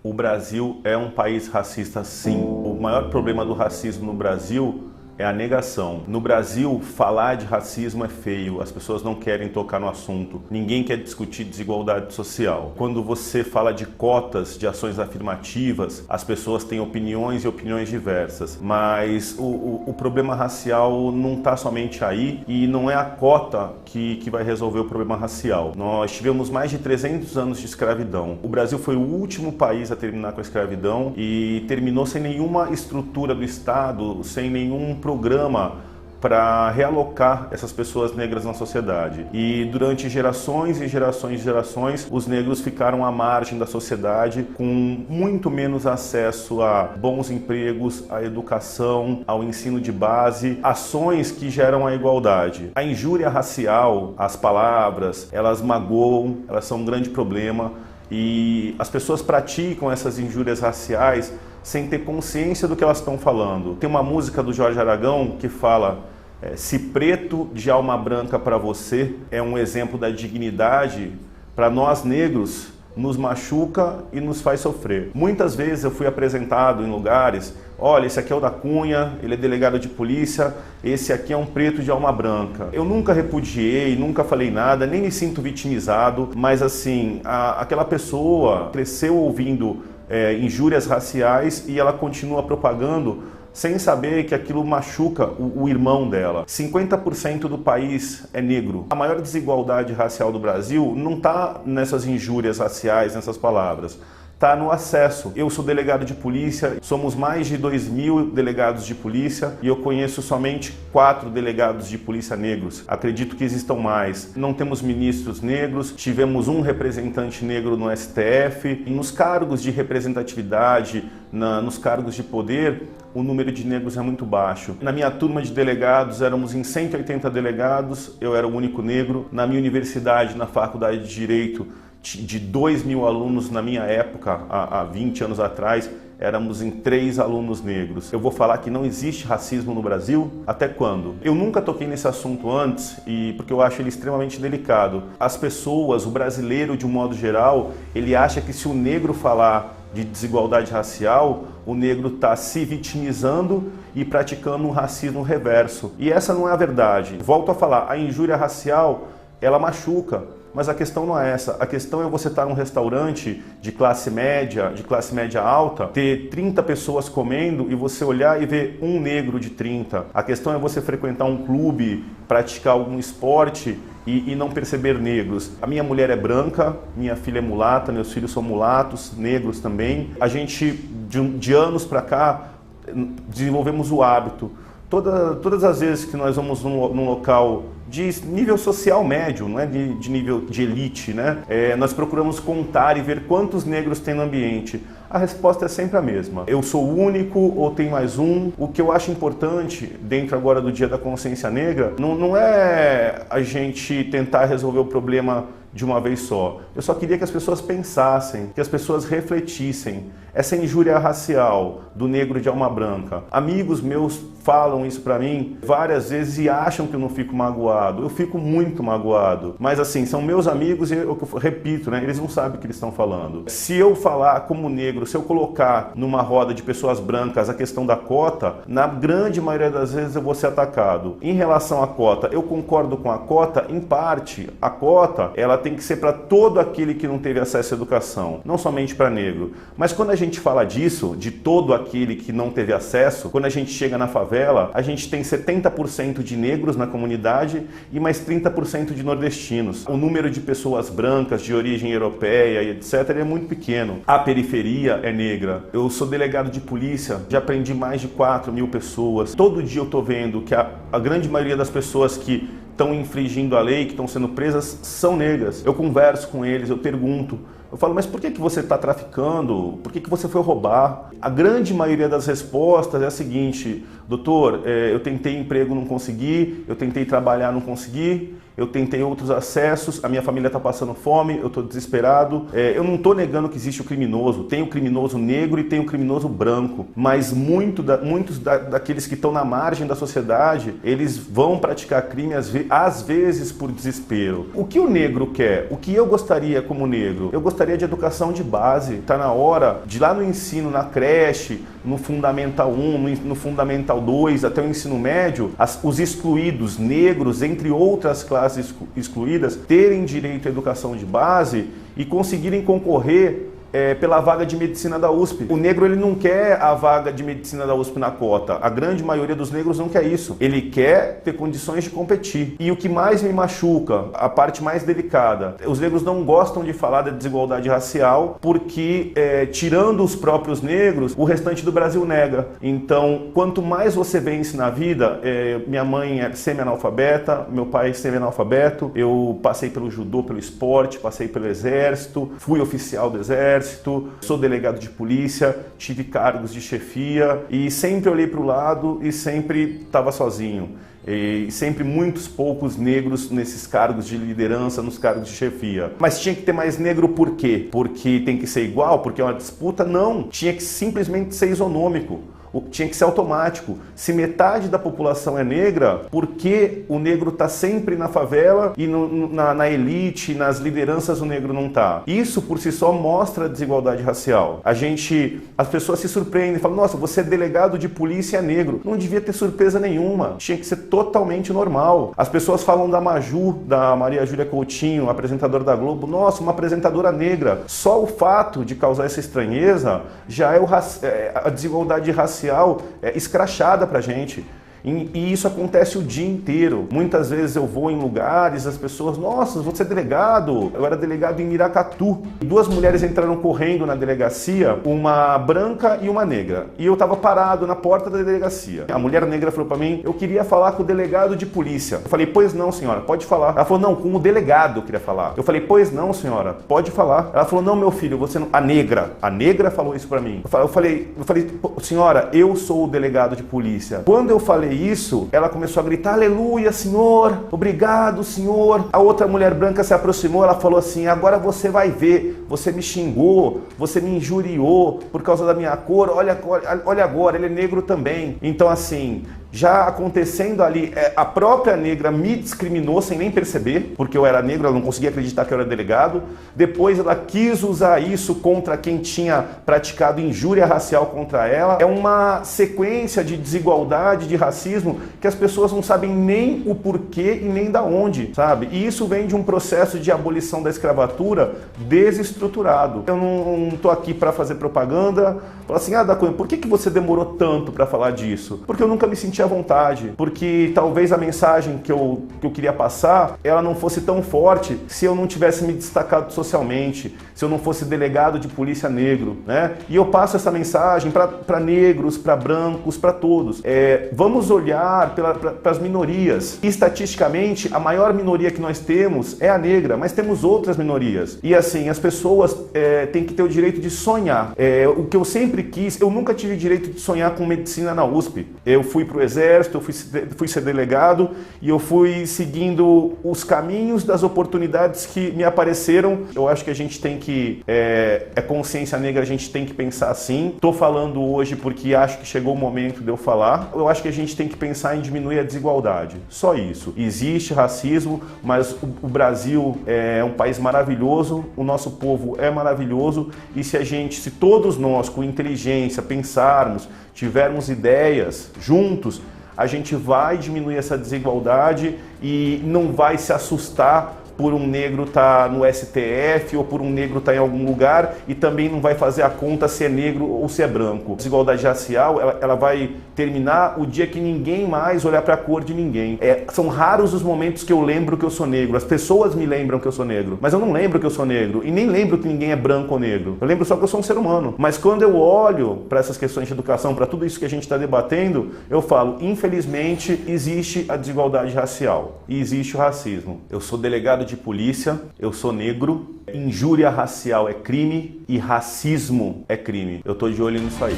O Brasil é um país racista, sim. O maior problema do racismo no Brasil é a negação. No Brasil, falar de racismo é feio, as pessoas não querem tocar no assunto. Ninguém quer discutir desigualdade social. Quando você fala de cotas, de ações afirmativas, as pessoas têm opiniões e opiniões diversas. Mas o problema racial não está somente aí e não é a cota que vai resolver o problema racial. Nós tivemos mais de 300 anos de escravidão. O Brasil foi o último país a terminar com a escravidão e terminou sem nenhuma estrutura do Estado, sem nenhum programa para realocar essas pessoas negras na sociedade. E durante gerações e gerações e gerações, os negros ficaram à margem da sociedade com muito menos acesso a bons empregos, à educação, ao ensino de base, ações que geram a igualdade. A injúria racial, as palavras, elas magoam, elas são um grande problema e as pessoas praticam essas injúrias raciais sem ter consciência do que elas estão falando. Tem uma música do Jorge Aragão que fala: se preto de alma branca para você é um exemplo da dignidade, para nós negros nos machuca e nos faz sofrer. Muitas vezes eu fui apresentado em lugares: olha, esse aqui é o da Cunha, ele é delegado de polícia, esse aqui é um preto de alma branca. Eu nunca repudiei, nunca falei nada, nem me sinto vitimizado, mas assim, aquela pessoa cresceu ouvindo injúrias raciais e ela continua propagando sem saber que aquilo machuca o irmão dela. 50% do país é negro. A maior desigualdade racial do Brasil não está nessas injúrias raciais, nessas palavras. Está no acesso. Eu sou delegado de polícia, somos mais de 2.000 delegados de polícia e eu conheço somente 4 delegados de polícia negros. Acredito que existam mais. Não temos ministros negros, tivemos um representante negro no STF. E nos cargos de representatividade, nos cargos de poder, o número de negros é muito baixo. Na minha turma de delegados, éramos em 180 delegados, eu era o único negro. Na minha universidade, na faculdade de Direito, de 2.000 alunos na minha época, há 20 anos atrás, éramos em 3 alunos negros. Eu vou falar que não existe racismo no Brasil? Até quando? Eu nunca toquei nesse assunto antes, porque eu acho ele extremamente delicado. As pessoas, o brasileiro de um modo geral, ele acha que se o negro falar de desigualdade racial, o negro está se vitimizando e praticando um racismo reverso. E essa não é a verdade. Volto a falar, a injúria racial, ela machuca. Mas a questão não é essa, a questão é você estar num restaurante de classe média alta, ter 30 pessoas comendo e você olhar e ver um negro de 30. A questão é você frequentar um clube, praticar algum esporte e não perceber negros. A minha mulher é branca, minha filha é mulata, meus filhos são mulatos, negros também. A gente, de anos para cá, desenvolvemos o hábito. Todas as vezes que nós vamos num local de nível social médio, não é de nível de elite, né? Nós procuramos contar e ver quantos negros tem no ambiente. A resposta é sempre a mesma. Eu sou o único ou tem mais um? O que eu acho importante, dentro agora do Dia da Consciência Negra, não é a gente tentar resolver o problema de uma vez só. Eu só queria que as pessoas pensassem, que as pessoas refletissem. Essa injúria racial do negro de alma branca. Amigos meus falam isso pra mim várias vezes e acham que eu não fico magoado. Eu fico muito magoado. Mas assim, são meus amigos e eu repito, né? Eles não sabem o que eles estão falando. Se eu falar como negro, se eu colocar numa roda de pessoas brancas a questão da cota, na grande maioria das vezes eu vou ser atacado. Em relação à cota, eu concordo com a cota em parte. A cota, ela tem que ser para todo aquele que não teve acesso à educação, não somente para negro. Mas quando a gente fala disso, de todo aquele que não teve acesso, quando a gente chega na favela, a gente tem 70% de negros na comunidade e mais 30% de nordestinos. O número de pessoas brancas de origem europeia e etc. é muito pequeno. A periferia é negra. Eu sou delegado de polícia, já aprendi mais de 4.000 pessoas. Todo dia eu tô vendo que a grande maioria das pessoas que estão infringindo a lei, que estão sendo presas, são negras. Eu converso com eles, eu pergunto. Eu falo, mas por que você está traficando? Por que você foi roubar? A grande maioria das respostas é a seguinte: doutor, eu tentei emprego, não consegui, eu tentei trabalhar, não consegui, eu tentei outros acessos, a minha família está passando fome, eu estou desesperado. Eu não estou negando que existe o criminoso, tem o criminoso negro e tem o criminoso branco, mas muitos daqueles que estão na margem da sociedade, eles vão praticar crime às vezes por desespero. O que o negro quer? O que eu gostaria como negro? Eu gostaria de educação de base. Está na hora de lá no ensino, na creche, no Fundamental 1, no Fundamental 2, até o ensino médio, os excluídos, negros, entre outras classes excluídas, terem direito à educação de base e conseguirem concorrer pela vaga de medicina da USP. O negro, ele não quer a vaga de medicina da USP na cota. A grande maioria dos negros não quer isso. Ele quer ter condições de competir. E o que mais me machuca, a parte mais delicada, os negros não gostam de falar da desigualdade racial porque, tirando os próprios negros, o restante do Brasil nega. Então, quanto mais você vence na vida, minha mãe é semi-analfabeta, meu pai é semi-analfabeto, eu passei pelo judô, pelo esporte, passei pelo exército, fui oficial do exército, sou delegado de polícia, tive cargos de chefia e sempre olhei para o lado e sempre estava sozinho. E sempre muitos poucos negros nesses cargos de liderança, nos cargos de chefia. Mas tinha que ter mais negro por quê? Porque tem que ser igual? Porque é uma disputa? Não. Tinha que simplesmente ser isonômico. Tinha que ser automático. Se metade da população é negra, por que o negro está sempre na favela e na elite, nas lideranças o negro não está? Isso por si só mostra a desigualdade racial. As pessoas se surpreendem, falam, nossa, você é delegado de polícia e é negro. Não devia ter surpresa nenhuma. Tinha que ser totalmente normal. As pessoas falam da Maju, da Maria Júlia Coutinho, apresentadora da Globo. Nossa, uma apresentadora negra. Só o fato de causar essa estranheza já é a desigualdade racial escrachada pra gente. E isso acontece o dia inteiro. Muitas vezes eu vou em lugares, as pessoas, nossa, você é delegado? Eu era delegado em Miracatu. 2 mulheres entraram correndo na delegacia, uma branca e uma negra. E eu estava parado na porta da delegacia. A mulher negra falou para mim, eu queria falar com o delegado de polícia. Eu falei, pois não, senhora, pode falar. Ela falou, não, com o delegado eu queria falar. Eu falei, pois não, senhora, pode falar. Ela falou, não, meu filho, você não... A negra falou isso para mim. Eu falei, senhora, eu sou o delegado de polícia. Quando eu falei isso, ela começou a gritar, aleluia, senhor, obrigado, senhor. A outra mulher branca se aproximou, ela falou assim, agora você vai ver, você me xingou, você me injuriou por causa da minha cor, olha agora, ele é negro também. Então assim, já acontecendo ali, a própria negra me discriminou sem nem perceber, porque eu era negro, ela não conseguia acreditar que eu era delegado. Depois ela quis usar isso contra quem tinha praticado injúria racial contra ela. É uma sequência de desigualdade, de racismo, que as pessoas não sabem nem o porquê e nem da onde, sabe? E isso vem de um processo de abolição da escravatura desestruturado. Eu não estou aqui para fazer propaganda, falar assim, Da Cunha, por que você demorou tanto para falar disso? Porque eu nunca me senti à vontade, porque talvez a mensagem que eu queria passar, ela não fosse tão forte se eu não tivesse me destacado socialmente, se eu não fosse delegado de polícia negro, né? E eu passo essa mensagem para negros, para brancos, para todos. Vamos olhar para as minorias. Estatisticamente, a maior minoria que nós temos é a negra, mas temos outras minorias. E assim, as pessoas têm que ter o direito de sonhar. O que eu sempre quis, eu nunca tive direito de sonhar com medicina na USP. Eu fui para o exército, eu fui ser delegado e eu fui seguindo os caminhos das oportunidades que me apareceram. Eu acho que a gente tem que, consciência negra, a gente tem que pensar assim. Estou falando hoje porque acho que chegou o momento de eu falar. Eu acho que a gente tem que pensar em diminuir a desigualdade. Só isso. Existe racismo, mas o Brasil é um país maravilhoso, o nosso povo é maravilhoso e se todos nós com inteligência pensarmos, tivermos ideias juntos, a gente vai diminuir essa desigualdade e não vai se assustar por um negro estar no STF ou por um negro estar em algum lugar e também não vai fazer a conta se é negro ou se é branco. A desigualdade racial, ela vai terminar o dia que ninguém mais olhar para a cor de ninguém. São raros os momentos que eu lembro que eu sou negro. As pessoas me lembram que eu sou negro, mas eu não lembro que eu sou negro e nem lembro que ninguém é branco ou negro. Eu lembro só que eu sou um ser humano. Mas quando eu olho para essas questões de educação, para tudo isso que a gente está debatendo, eu falo, infelizmente, existe a desigualdade racial e existe o racismo. Eu sou delegado de polícia, eu sou negro, injúria racial é crime e racismo é crime. Eu tô de olho nisso aí.